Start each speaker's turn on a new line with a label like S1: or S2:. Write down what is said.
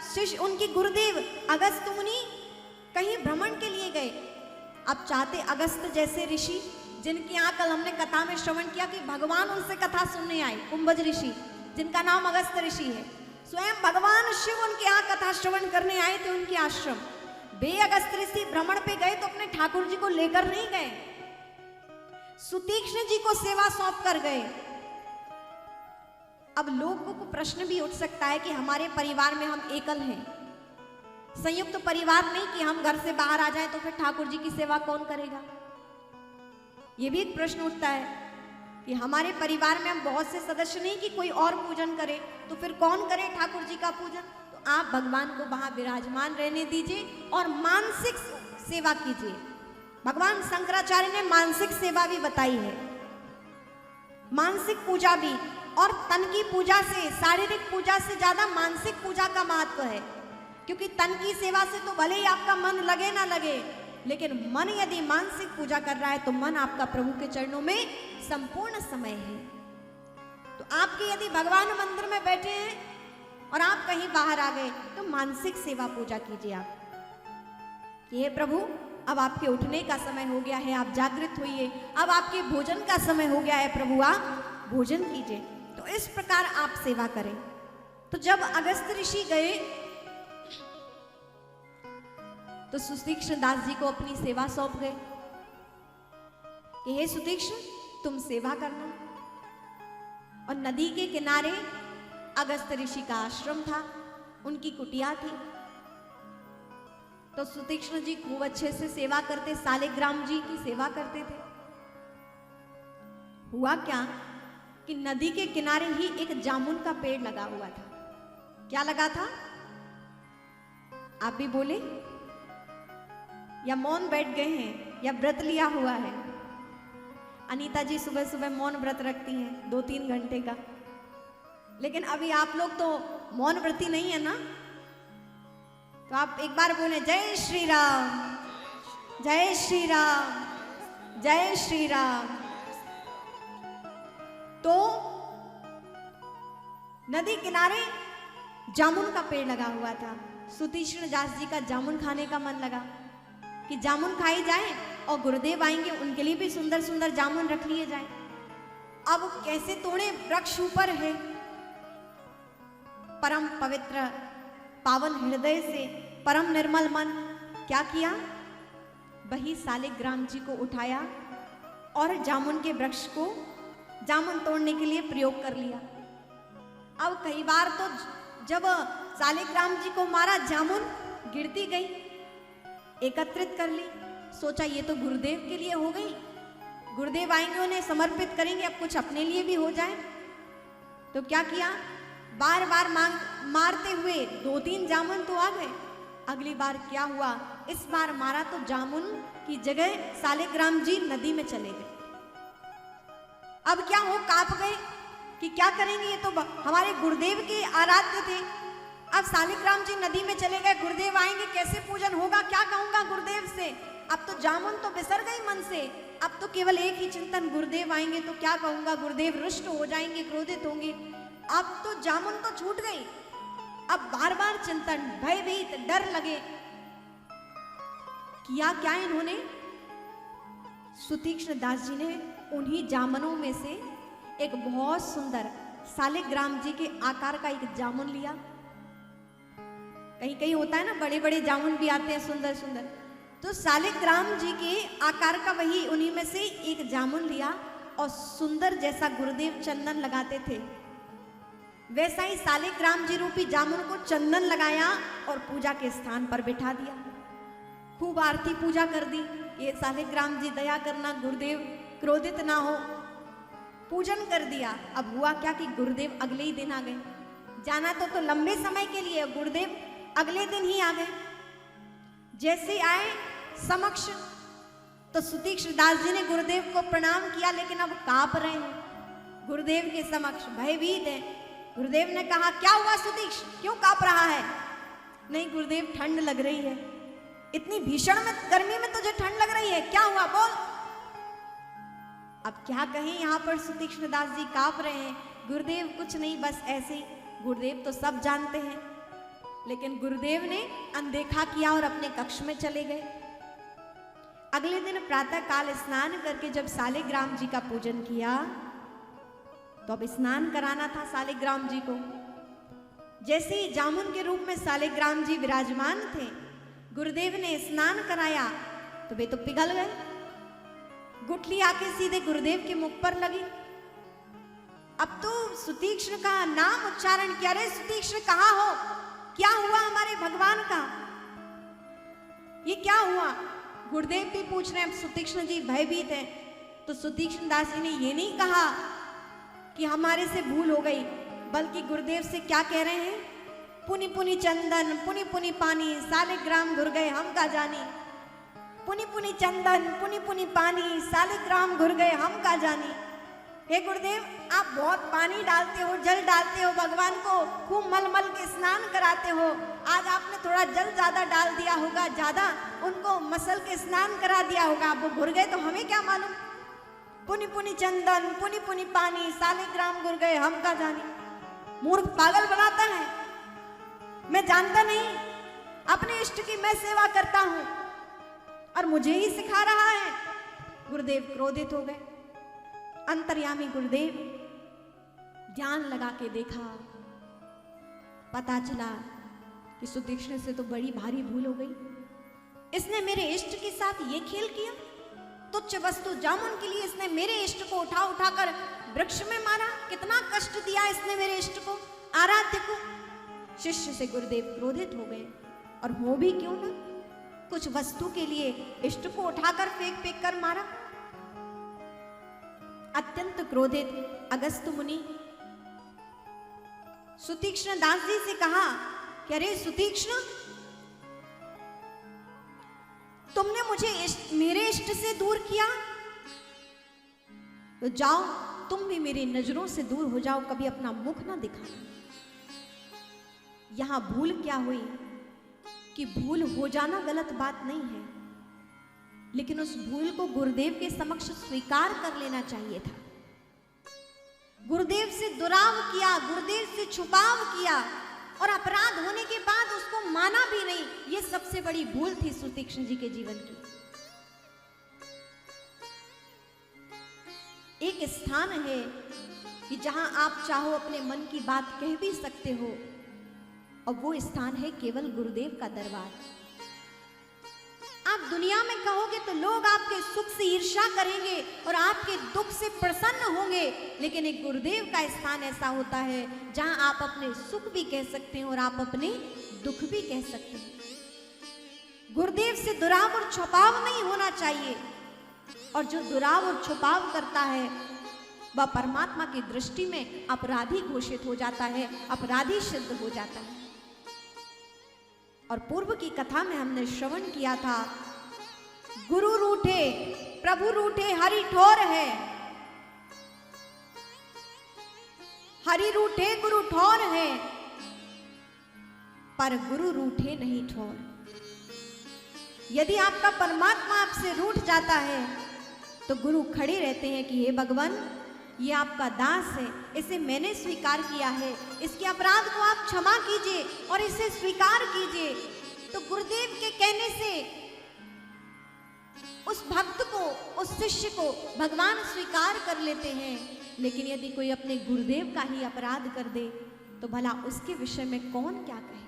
S1: शिष्य उनके गुरुदेव अगस्त मुनि कहीं भ्रमण के लिए गए। अब चाहते अगस्त जैसे ऋषि, जिनकी यहाँ कल हमने कथा में श्रवण किया कि भगवान उनसे कथा सुनने आए, कुंभज ऋषि जिनका नाम अगस्त ऋषि है, स्वयं भगवान शिव उनके यहाँ कथा श्रवण करने आए थे उनके आश्रम। वे अगस्त ऋषि भ्रमण पे गए तो अपने ठाकुर जी को लेकर नहीं गए, सुतीक्ष्ण जी को सेवा सौंप कर गए। अब लोगों को प्रश्न भी उठ सकता है कि हमारे परिवार में हम एकल हैं, संयुक्त परिवार नहीं कि हम घर से बाहर आ जाएं तो फिर ठाकुर जी की सेवा कौन करेगा। ये भी एक प्रश्न उठता है कि हमारे परिवार में हम बहुत से सदस्य नहीं कि कोई और पूजन करे, तो फिर कौन करे ठाकुर जी का पूजन। तो आप भगवान को वहां विराजमान रहने दीजिए और मानसिक सेवा कीजिए। भगवान शंकराचार्य ने मानसिक सेवा भी बताई है, मानसिक पूजा भी। और तन की पूजा से, शारीरिक पूजा से ज्यादा मानसिक पूजा का महत्व है, क्योंकि तन की सेवा से तो भले ही आपका मन लगे ना लगे, लेकिन मन यदि मानसिक पूजा कर रहा है तो मन आपका प्रभु के चरणों में संपूर्ण समय है। तो आपके यदि भगवान मंदिर में बैठे हैं और आप कहीं बाहर आ गए तो मानसिक सेवा पूजा कीजिए आप कि हे प्रभु अब आपके उठने का समय हो गया है, आप जागृत होइए, अब आपके भोजन का समय हो गया है, प्रभु आप भोजन कीजिए। तो इस प्रकार आप सेवा करें। तो जब अगस्त ऋषि गए तो सुतीक्ष्ण दास जी को अपनी सेवा सौंप गए कि हे सुतीक्ष्ण तुम सेवा करना। और नदी के किनारे अगस्त ऋषि का आश्रम था, उनकी कुटिया थी। तो सुतीक्ष्ण जी खूब अच्छे से सेवा करते, सालिग्राम जी की सेवा करते थे। हुआ क्या कि नदी के किनारे ही एक जामुन का पेड़ लगा हुआ था। क्या लगा था? आप भी बोले, या मौन बैठ गए हैं या व्रत लिया हुआ है। अनीता जी सुबह सुबह मौन व्रत रखती हैं 2-3 घंटे का, लेकिन अभी आप लोग तो मौन व्रती नहीं है ना। तो आप एक बार बोले जय श्री राम, जय श्री राम, जय श्री राम। तो नदी किनारे जामुन का पेड़ लगा हुआ था। सुतीक्ष्ण दास जी का जामुन खाने का मन लगा कि जामुन खाई जाए और गुरुदेव आएंगे, उनके लिए भी सुंदर सुंदर जामुन रख लिए जाए। अब कैसे तोड़े, वृक्ष ऊपर है। परम पवित्र पावन हृदय से, परम निर्मल मन, क्या किया, वही सालिग्राम जी को उठाया और जामुन के वृक्ष को जामुन तोड़ने के लिए प्रयोग कर लिया। अब कई बार तो जब सालिग्राम जी को मारा, जामुन गिरती गई, एकत्रित कर ली, सोचा ये तो गुरुदेव के लिए हो गई, गुरुदेव आएंगे उन्हें समर्पित करेंगे, अब कुछ अपने लिए भी हो जाए। तो क्या किया, बार बार मारते हुए 2-3 जामुन तो आ गए। अगली बार क्या हुआ, इस बार मारा तो जामुन की जगह सालिग्राम जी नदी में चले गए। अब क्या हो, कांप गए कि क्या करेंगे, ये तो हमारे गुरुदेव के आराध्य थे। अब सालिग्राम जी नदी में चले गए, गुरुदेव आएंगे, कैसे पूजन होगा, क्या कहूंगा गुरुदेव से। अब तो जामुन तो बिसर गई मन से, अब तो केवल एक ही चिंतन, गुरुदेव आएंगे तो क्या कहूंगा, गुरुदेव रुष्ट हो जाएंगे, क्रोधित होंगे। अब तो जामुन तो छूट गई, अब बार बार चिंतन, भयभीत, डर लगे। किया क्या इन्होंने, सुतीक्ष्ण दास जी ने उन्हीं जामुनों में से एक बहुत सुंदर सालिग्राम जी के आकार का एक जामुन लिया। कहीं कहीं होता है ना, बड़े बड़े जामुन भी आते हैं सुंदर सुंदर, तो सालिग्राम जी के आकार का वही उन्हीं में से एक जामुन लिया और सुंदर जैसा गुरुदेव चंदन लगाते थे, वैसा ही सालिग्राम जी रूपी जामुन को चंदन लगाया और पूजा के स्थान पर बिठा दिया। खूब आरती पूजा कर दी, ये सालिग्राम जी दया करना, गुरुदेव क्रोधित ना हो, पूजन कर दिया। अब हुआ क्या कि गुरुदेव अगले ही दिन आ गए। जाना तो लंबे समय के लिए, गुरुदेव अगले दिन ही आ गए। जैसे आए समक्ष तो सुतीक्ष्ण दास जी ने गुरुदेव को प्रणाम किया, लेकिन अब कांप रहे हैं गुरुदेव के समक्ष, भयभीत है। गुरुदेव ने कहा क्या हुआ सुतीक्ष्ण, क्यों कांप रहा है? नहीं गुरुदेव, ठंड लग रही है, इतनी भीषण में गर्मी में तुझे ठंड लग रही है, क्या हुआ बोल। अब क्या कहें, यहाँ पर सुतीक्ष्ण दास जी कांप रहे हैं। गुरुदेव कुछ नहीं, बस ऐसे ही, गुरुदेव तो सब जानते हैं, लेकिन गुरुदेव ने अनदेखा किया और अपने कक्ष में चले गए। अगले दिन प्रातः काल स्नान करके जब सालिग्राम जी का पूजन किया, तो अब स्नान कराना था सालिग्राम जी को। जैसे ही जामुन के रूप में सालिग्राम जी विराजमान थे, गुरुदेव ने स्नान कराया तो वे तो पिघल गए। गुठली आके सीधे गुरुदेव के मुख पर लगी। अब तो सुतीक्ष्ण का नाम उच्चारण किया, अरे सुतीक्ष्ण कहाँ हो, क्या हुआ हमारे भगवान का, ये क्या हुआ। गुरुदेव भी पूछ रहे हैं, सुतीक्ष्ण जी भयभीत हैं। तो सुतीक्ष्ण दास जी ने ये नहीं कहा कि हमारे से भूल हो गई, बल्कि गुरुदेव से क्या कह रहे हैं, पुनि पुनि चंदन पुनि पुनि पानी सालिग्राम घुर गए हम का जानी। पुनि पुनि चंदन पुनि पुनि पानी सालिग्राम घुर गए हम का जानी। हे गुरुदेव, आप बहुत पानी डालते हो, जल डालते हो, भगवान को खूब मल मल के स्नान कराते हो। आज आपने थोड़ा जल ज्यादा डाल दिया होगा, ज्यादा उनको मसल के स्नान करा दिया होगा, अब वो घुर गए तो हमें क्या मालूम। पुनि पुनि चंदन पुनि पुनि पानी सालिग्राम घुर गए हम का जानी। मूर्ख पागल बनाता है, मैं जानता नहीं, अपने इष्ट की मैं सेवा करता हूं और मुझे ही सिखा रहा है। गुरुदेव क्रोधित हो गए। अंतर्यामी गुरुदेव ध्यान लगा के देखा, पता चला कि सुतीक्ष्ण से तो बड़ी भारी भूल हो गई। इसने मेरे इष्ट के साथ ये खेल किया, तुच्छ वस्तु जामुन के लिए इसने मेरे इष्ट को उठा उठाकर वृक्ष में मारा। कितना कष्ट दिया इसने मेरे इष्ट को, आराध्य को। शिष्य से गुरुदेव क्रोधित हो गए, और हो भी क्यों ना, कुछ वस्तु के लिए इष्ट को उठाकर फेंक फेंक कर मारा। अत्यंत क्रोधित अगस्त्य मुनि सुतीक्ष्ण दास जी से कहा कि अरे सुतीक्ष्ण, तुमने मुझे मेरे इष्ट से दूर किया, तो जाओ तुम भी मेरी नजरों से दूर हो जाओ, कभी अपना मुख ना दिखाना। यहां भूल क्या हुई कि भूल हो जाना गलत बात नहीं है, लेकिन उस भूल को गुरुदेव के समक्ष स्वीकार कर लेना चाहिए था। गुरुदेव से दुराव किया, गुरुदेव से छुपाव किया, और अपराध होने के बाद उसको माना भी नहीं। ये सबसे बड़ी भूल थी सुतीक्ष्ण जी के जीवन की। एक स्थान है कि जहां आप चाहो अपने मन की बात कह भी सकते हो, और वो स्थान है केवल गुरुदेव का दरबार। आप दुनिया में कहोगे तो लोग आपके सुख से ईर्ष्या करेंगे और आपके दुख से प्रसन्न होंगे, लेकिन एक गुरुदेव का स्थान ऐसा होता है जहां आप अपने सुख भी कह सकते हैं और आप अपने दुख भी कह सकते हैं। गुरुदेव से दुराव और छुपाव नहीं होना चाहिए, और जो दुराव और छुपाव करता है वह परमात्मा की दृष्टि में अपराधी घोषित हो जाता है, अपराधी सिद्ध हो जाता है। और पूर्व की कथा में हमने श्रवण किया था, गुरु रूठे प्रभु रूठे हरि ठोर है, हरि रूठे गुरु ठोर है, पर गुरु रूठे नहीं ठोर। यदि आपका परमात्मा आपसे रूठ जाता है तो गुरु खड़े रहते हैं कि हे भगवान, ये आपका दास है, इसे मैंने स्वीकार किया है, इसके अपराध को आप क्षमा कीजिए और इसे स्वीकार कीजिए। तो गुरुदेव के कहने से उस भक्त को, उस शिष्य को भगवान स्वीकार कर लेते हैं। लेकिन यदि कोई अपने गुरुदेव का ही अपराध कर दे तो भला उसके विषय में कौन क्या कहे।